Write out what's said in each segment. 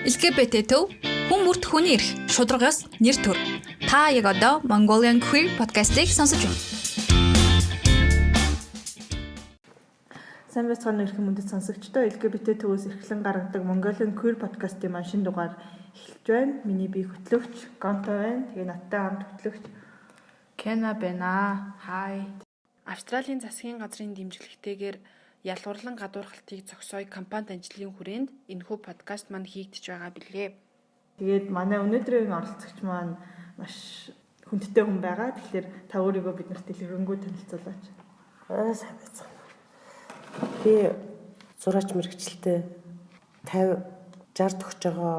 LGBT төв хүн бүрт хүний эрх, шударгаас нэр төр. Та яг одоо Mongolian Queer podcast-ийг сонсож байна. Сайн байцгаана уу эрхэм үндэс сонсогчдоо, LGBT төвөөс эрхлэн гаргадаг Mongolian Queer podcast-ийн машин дугаар эхэлж байна. Миний бие хөтлөгч Гонто байна. Тэгээ надтай хамт хөтлөгч Кена байна. Хай. Австралийн засгийн газрын дэмжлэгтэйгээр ялгуурлан гадуурхалтыг зогсооё компанид ажлын хүрээнд энэхүү подкаст маань хийгдэж байгаа билээ. тэгээд манай өнөөдрийн оролцогч маань маш хүндтэй хүн байгаа. Тэгэхээр та өөрийгөө биднэрт дэлгэрэнгүй танилцуулаач. Сайн байцгаана. Би зураач мэргэжилтэй 50 60 төгсөж байгаа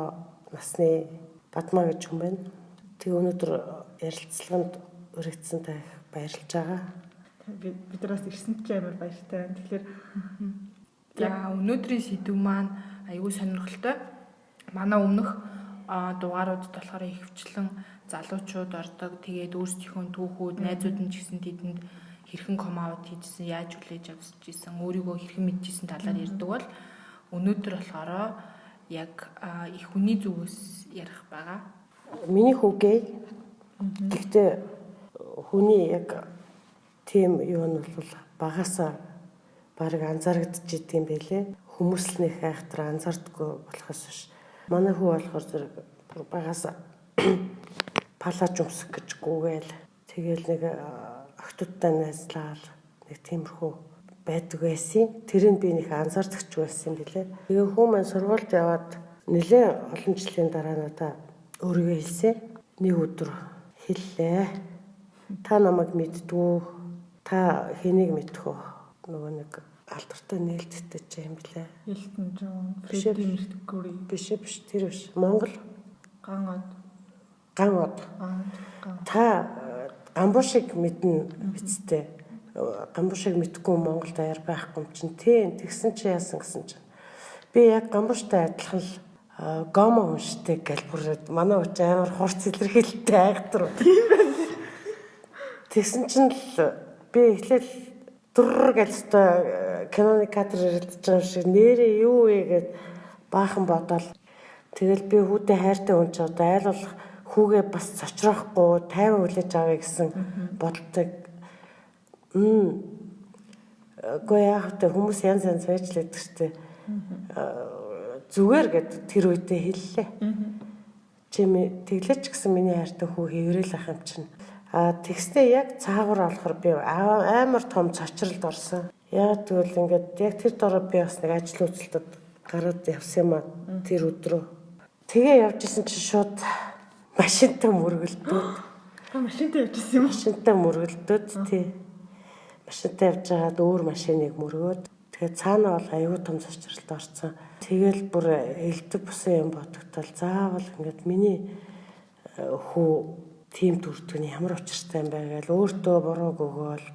насны Бадмаа гэж хүн байна. Тэг өнөөдөр ярилцлаганд өргөцсөн та их баярлж байгаа. Биднээс ирсэнд ч амар баяртай байна. Тэгэхээр За өнөөдрийн сэдв маань аюул сонирхолтой. Манай өмнөх дугааруудад болохоор ихвчлэн залуучууд ордог. Тэгээд өөрсдийнхөө түүхүүд, найзууд нь ч гэсэн тэдэнд хэрхэн комаут хийжсэн, яаж хүлээж авч ирсэн, өөрийгөө хэрхэн мэдчихсэн талаар ярьдаг бол өнөөдөр болохоор яг их хүний зүгээс ярих байгаа. Миний хүүгээ. Гэхдээ хүний яг тийм юу нь бол багасаа баг анзаарэгдэж идэм байлээ. Хүмүүс л нэг айхтар анзаардаггүй болохоос биш. Манай хүү болохоор зэрэг багасаа палаж өмсөх гэж гүгээл. Тэгэл нэг охтуудтай найзлал нэг тиймэрхүү байдаг байсан. Тэрийг би нэг анзаардагч байсан билээ. Тэгээ хүмүүс сургуульд яваад нэлээ олон жилийн дараа надаа өөрийгөө хэлсэн. Нэг өдөр хэллээ. Та намайг мэддгүү. Та хэнийг мэдэх вэ? Нөгөө нэг алдартай нээлттэй ч юм блэ. Элтон Джон, Фредди Меркьюри Биш тэр биш. Монгол ган од. Та гамбушиг мэднэ бицтэй. Гамбушиг мэдгүй Монголд аяар байхгүй юм чинь. Тэгсэн чи яасан гэсэн чинь. Би яг гамбуштай адилхан л гомо уншдаг гэл бүр манай уч амар хурц илэрхийлэлтэй айхтар. Тийм байна. Тэгсэн чинь л би эхлээл дүр гэж киноны кадр ирэлдэж байгаа шиг нэрээ юу вэ гэд баахан бодоол. Тэгэл би хүүтэй хайртай унчаад айлуулах хүүгээ бас цочроохгүй 50 хүлээж авъя гэсэн бодолтой. Гоо яах вэ? Хүмүүс янз янз байжлаад гэжтэй. Зүгээр гэд тэр үедээ хэллээ. Чи тэглэж гэсэн миний хайртай хүү хэврээл ах юм чинь. Тэгснээ яг цаагуур олохор би амар том цочролд орсон. Яг тэгвэл ингээд яг тэр дороо би бас нэг ажил үйлчлэлд гараад явсан юм аа тэр өдрөө. Тэгээ явж исэн чинь шууд машинтай мөргөлдөөд. машинтай явжсэн юм. Машинтай мөргөлдөөд тий. Машинтай явж байгаад өөр машиныг мөргөөд тэгээ цаана бол аюу том цочролд орсон. Тэгэл бүр элдв бусан юм бодогдол заавал ингээд миний хүү тийм дүртүний ямар учиртай юм бэ гэж өөртөө буруу өгөөл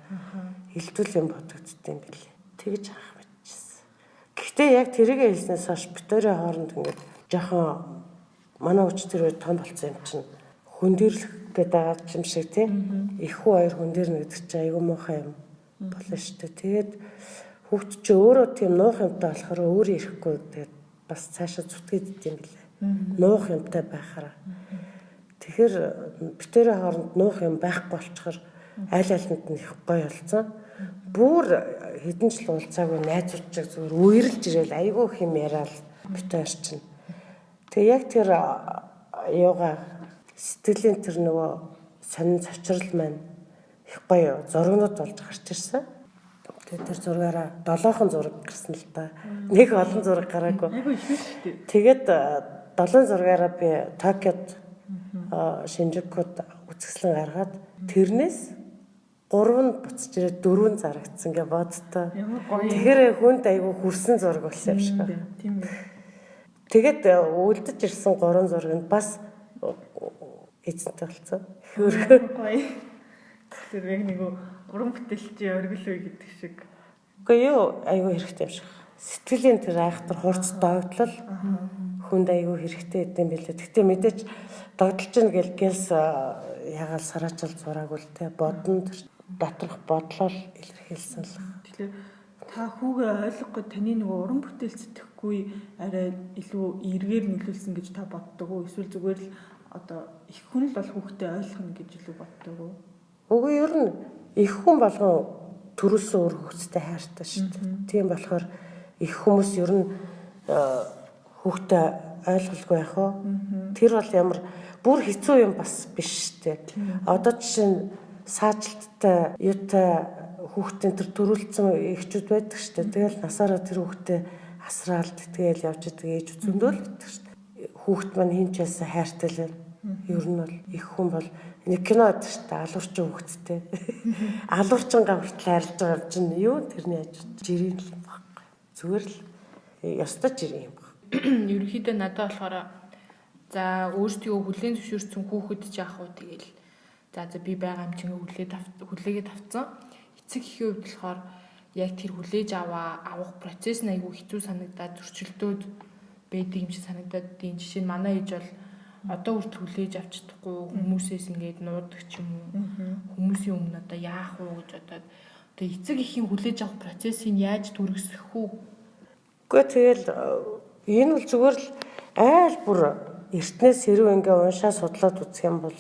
илдвэл юм бодогдсон юм билээ. Тэгж хаах мэдчихсэн. Гэхдээ яг тэрийгэ хэлснээс хойш битэрийн хооронд ингээд жоохон манай өч тэр үед том болсон юм чинь хүндэрлэх гэдэг юм шиг тийм их хүү хоёр хүндэрнэ гэдэг чинь айгүй муухай юм болно шүү дээ. Тэгээд хүүхд чи өөрөө тийм нуух юмтай болохоор өөрөө ирэхгүй тэгээд бас цаашаа зүтгэд идэм билээ. Нуух юмтай байхаараа. Тэгэхээр битэрийн хооронд нуух юм байхгүй болчихоор аль альнд нь их гоё болсон. Бүр хэдэн жил уулзаагүй найзуудчаг зүгээр үерэлж ирэл айгүй их юм яриад битэр чинь. Тэгээ яг тэр юугаа сэтгэлийн тэр нөгөө сонин цочрол маань их гоё зургнууд болж гарч ирсэн. Тэгээ тэр зургаараа 7хон зураг гарсан л да. Нэг олон зураг гараагүй. Айгүй их шүү дээ. Тэгээд 7 зургаараа би Токиод Шинжикуд үзэсгэлэн гаргаад тэрнээс 3 нь буцаж ирээд 4 зарагдсан гэ бодтой. Тэгэхээр хүнд айгүй хүрсэн зураг болсон юм шиг. Тийм үү. Тэгээд үлдэж ирсэн 3 зураг нь бас эзэнтэй болсон. Хөргөө. Гоё. Тэр яг нэг уран бүтээлчийн оргил үе гэдэг шиг. Үгүй юу айгүй хэрэгтэй юм шиг. Сэтгэлийн тэр айхтар хурц догтлол хүнд айгүй хэрэгтэй гэдэм билээ. Гэхдээ мэдээч догдолж ийн гэлгээс ягаал сараачл зураагүй л те бодонд доторх бодлол илэрхийлсэн л. Тэгэхээр та хүүгээ ойлгохгүй таны нөгөө уран бүтээл сэтгэхгүй арай илүү эргээр нөлөөлсөн гэж та боддог уу? Эсвэл зүгээр л одоо их хүн л бол хүүхдээ ойлгоно гэж илүү боддог уу? Үгүй ер нь их хүн болгон төрүүлсэн өөр хүүхэдтэй хайртай шүү дээ. Тийм болохоор их хүмүүс ер нь хүүхдээ ойлгуулгүй байх уу? Тэр бол ямар бүр хэцүү юм бас биш шүү дээ. Одоо жишээ нь саажилттай юутай хүүхдийн тэр төрүүлсэн эхчүүд байдаг шүү дээ. Тэгэл насаараа тэр хүүхдээ асраалт тэгэл явж идэг ээж зөндөл гэдэг шүү дээ. Хүүхд маань хинч яасан хайртай л байна. Ер нь бол их хүн бол нэг кино байдаг шүү дээ. Алуурчин хүүхдтэй. Алуурчингаа хүртэл хайрлаж байгаа чинь юу тэрний аж жирийн л байхгүй. Зүгээр л ёстой жирийн юм байна. Ерөнхийдөө надад болохоор за өөртөө хүлээн зөвшөөрсөн хүүхэд жаах уу тэгэл за би байгаа юм чинь хүлээгээд авцсан. Эцэг эхийн хувьд болохоор яг тэр хүлээж авах процесс нь айгүй хэцүү санагдаад зөрчилдөөд байдаг юм шиг санагдаад тийм жишээ нь манай ээж бол одоо хүртэл хүлээж авч чадахгүй хүмүүсээс ингээд нуудаг ч юм уу хүмүүсийн өмнө одоо яах уу гэж бодоод одоо эцэг эхийн хүлээж авах процессыг яаж түргэсэх үү? Гэхдээ тэгэл энэ бол зүгээр л айл бүр эртнээс хэрэг ингээ уншаа судлаад үзэх юм бол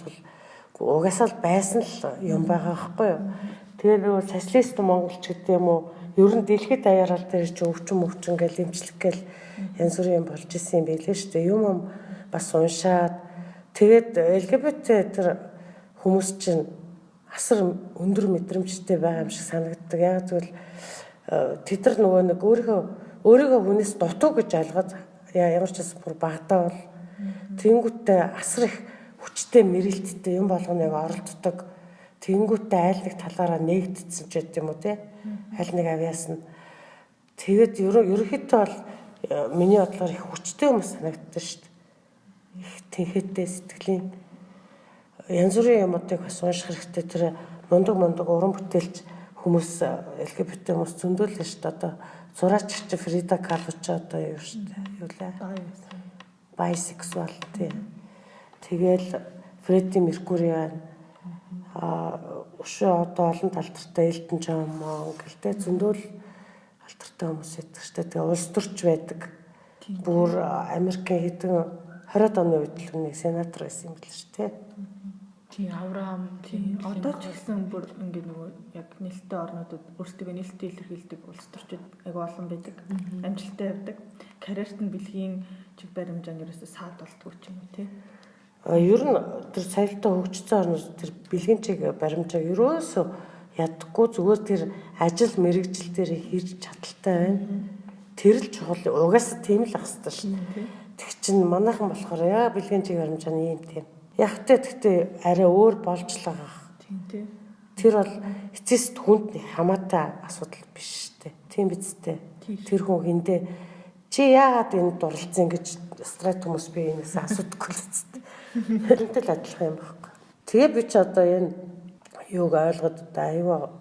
угаасаа л байсан л юм байгаа байхгүй юу? Тэгээ нөгөө социалист монголч гэдэг юм уу? Ер нь дэлхийд даяараа тэр чинь өвчин гэл эмчлэг гэл янз бүрийн юм болж исэн юм билээ шүү дээ. Юм бас уншаад тэгээд LGBT тэр хүмүүс чинь асар өндөр мэдрэмжтэй байгаа юм шиг санагддаг. Яг зөвл тэд нар нөгөө нэг өөрийгөө хүнээс дутуу гэж ойлгоод ямар ч бас бүр багтаа бол тэнгүүтээ асар их хүчтэй мэрэлттэй юм болгоныг оролддог. Тэнгүүтээ айл нэг талаараа нээгдсэн ч гэдэг юм уу те. Аль нэг авьяас нь тэгээд ерөнхийдөө бол миний бодлоор их хүчтэй хүмүүс санагддаг шүү дээ. Их тэнхээтэй сэтгэлийн янз бүрийн юмуудыг бас унших хэрэгтэй. Тэр мундаг уран бүтээлч хүмүүс LGBT хүмүүс зөндөл л шүү дээ. Одоо зураачч Фрида Кало ч одоо юу шүү дээ. Юу лээ? Bisexual тийм. Тэгэл Фредди Меркури байна. Өшөө одоо олон талдартай Элтон Джон гэлтэй зөндөл алдартай хүмүүс байдаг шүү дээ. Тэгээ улс төрч байдаг. Бүр Америкийн хэдэн 20-ад оны үед л нэг сенатор байсан юм биш үү? Тийм Авраам тийм Одоо ч гэсэн бүр ингээ нөгөө яг нээлттэй орнуудад өөрсдөө нээлттэй илэрхийлдэг улс төрчид айгүй олон байдаг. Амжилттай явдаг. Карьерт нь бэлгийн чиг баримжаанд ерөөсөө саад болтгоо ч юм уу тий. Ер нь тэр соёлтой хөгжсөн орнууд тэр бэлгийн чиг баримжаа ерөөсөө ядахгүй зүгээр тэр ажил мэргэжил дээр хийж чадaltaй байна. Тэр л чухал угаасаа тийм л ах хэвээр шүү дээ. Тэг чин манайхан болохоор яа бэлгийн чиг баримжааны юм тийм. Ягтай гэхдээ арай өөр болж л байгаа. Тийм тий. Тэр бол эцэст хүнд хамаатай асуудал биш шүү дээ. Тийм биз дээ. Тэр хүн хиндэ чи яагаад энд дурлцсан гэж страйт хүмүүс би энэс асуудаггүй л үстэй. Тэрнтэй л адилхан юм байна. Тэгээ би ч одоо энэ юуг ойлгоод аюу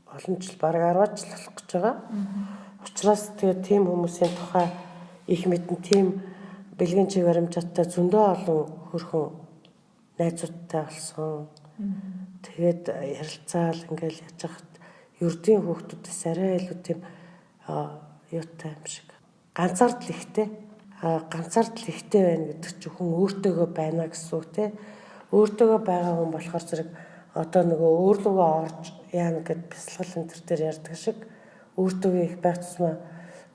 олон жил бараг 10 жил болох гэж байгаа. Учираас тэгээ тийм хүмүүсийн тухай их мэдэн тийм бэлгийн чиг баримжаатай зөндөө олон хөрхөн найзуудтай болсон. Тэгээд ярилцаал ингээл яж хахад ердийн хүүхдүүдээс арай илүү тийм юутай юм шиг. Ганцаардл ихтэй. Ганцаардл ихтэй байна гэдэг чинь хүн өөртөөгөө байна гэсэн үг те. Өөртөөгөө байгаа хүн болохоор зэрэг одоо нөгөө өөрлөгөө орж яана гэд бясалгал энэ төр дээр ярьдаг шиг өөртөөгөө их байх тусмаа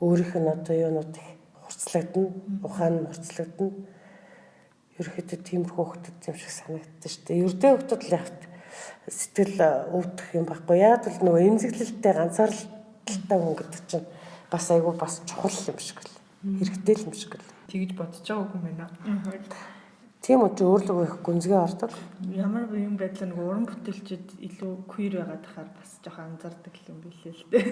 өөрийнх нь одоо юунууд их хурцлагдана, ухаан нь хурцлагдана. Ерөөхдөө тиймэрхүү хөлтөд юм шиг санагддаг шүү дээ. Ердөө хөлтөд л явт сэтгэл өвдөх юм байхгүй. Яг л нөгөө эмзэглэлтэй ганцаардалтай хүн гэдэг чинь бас айгүй бас чухал юм шиг л. Хэрэгтэй л юм шиг л. тэгж бодож байгаагүй юм байна. Тийм үү өөрлөгөө их гүнзгий ордог. Ямар юм байдлаа нэг уран бүтээлчид илүү queer байгаад тахаар бас жоохон анзаардаг юм билээ л дээ.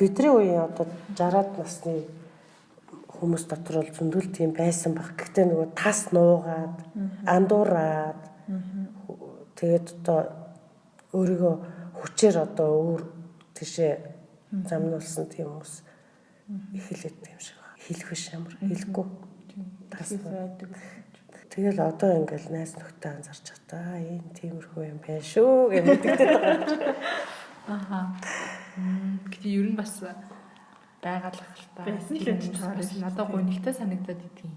Бидний үеийн одоо 60-аад насны хүмүүс дотор бол зөндөл тийм байсан баг. Гэхдээ нөгөө тас нуугаад, андуураад тэгээд одоо өөрийгөө хүчээр одоо өөр тийшээ замнуулсан тийм хүмүүс их хэлээд юм шиг байна. Хэлэх биш ямар хэлэхгүй. Тас байдаг. Тэгэл одоо ингээл найз нөхдөд анзарч байгаа. Энэ тиймэрхүү юм байна шүү гэж мэддэгдээд байгаа. Гэхдээ ер нь бас байгалах л та. Байсан л гэж таарна шүү дээ. Надад гонигтай санагдаад идэв.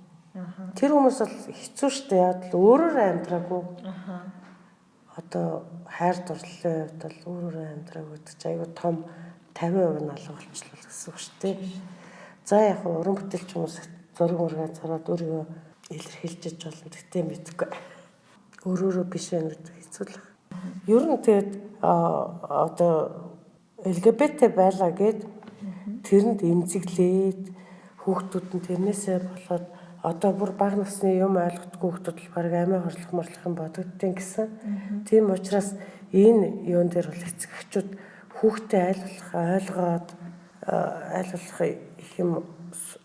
Тэр хүмүүс бол хэцүү штэ яад л өөрөөр амьдраагүй. Одоо хайр дурлалын хувьд бол өөрөөр амьдраагүй гэдэг чинь айгүй том 50% нь алга болчихлоо гэсэн үг шүү дээ. За яг уран бүтээлч хүмүүс зураг мургаа зараад өөрийгөө илэрхийлж болно. Тэгтээ мэдгүй. Өөрөөрөө биш байх гэдэг хэцүү л. Ер нь тэгээд одоо LGBT байлаа гэд тэрэнд эмзэглээд хүүхдүүд нь тэрнээсээ болоод одоо бүр бага насны юм ойлгохгүй хүүхдүүд л баг амиа хорлох юм бодогдтiin гэсэн. Тийм учраас энэ юун дээр бол эцэгчүүд хүүхдээ ойлгоод их юм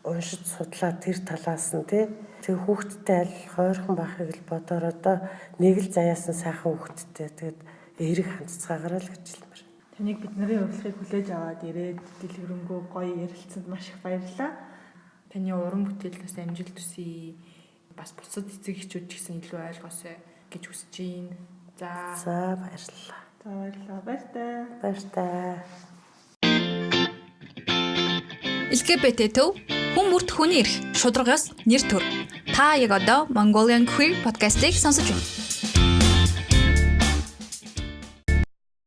уншиж судлаад тэр талаас нь тэг хүүхдтэй ойрхон байхыг л бодоор одоо нэг л заяасан сайхан хүүхдтэй тэгээд эерэг хандцгаагаар л гэж хэлмээр. Таныг бидний урилгыг хүлээж аваад ирээд дэлгэрэнгүй гоё ярилцсанд маш их баярлалаа. Таны уран бүтээлээс амжилт хүсье. Бас бусад эцэг эхчүүд ч гэсэн илүү ойлгоосой гэж хүсэж байна. За баярлалаа. За баярлалаа. Баяртай. Баяртай. LGBT төв хүн бүрт хүний эрх шударгаас нэр төр. Та яг одоо Mongolian Queer podcast-ийг сонсож байна.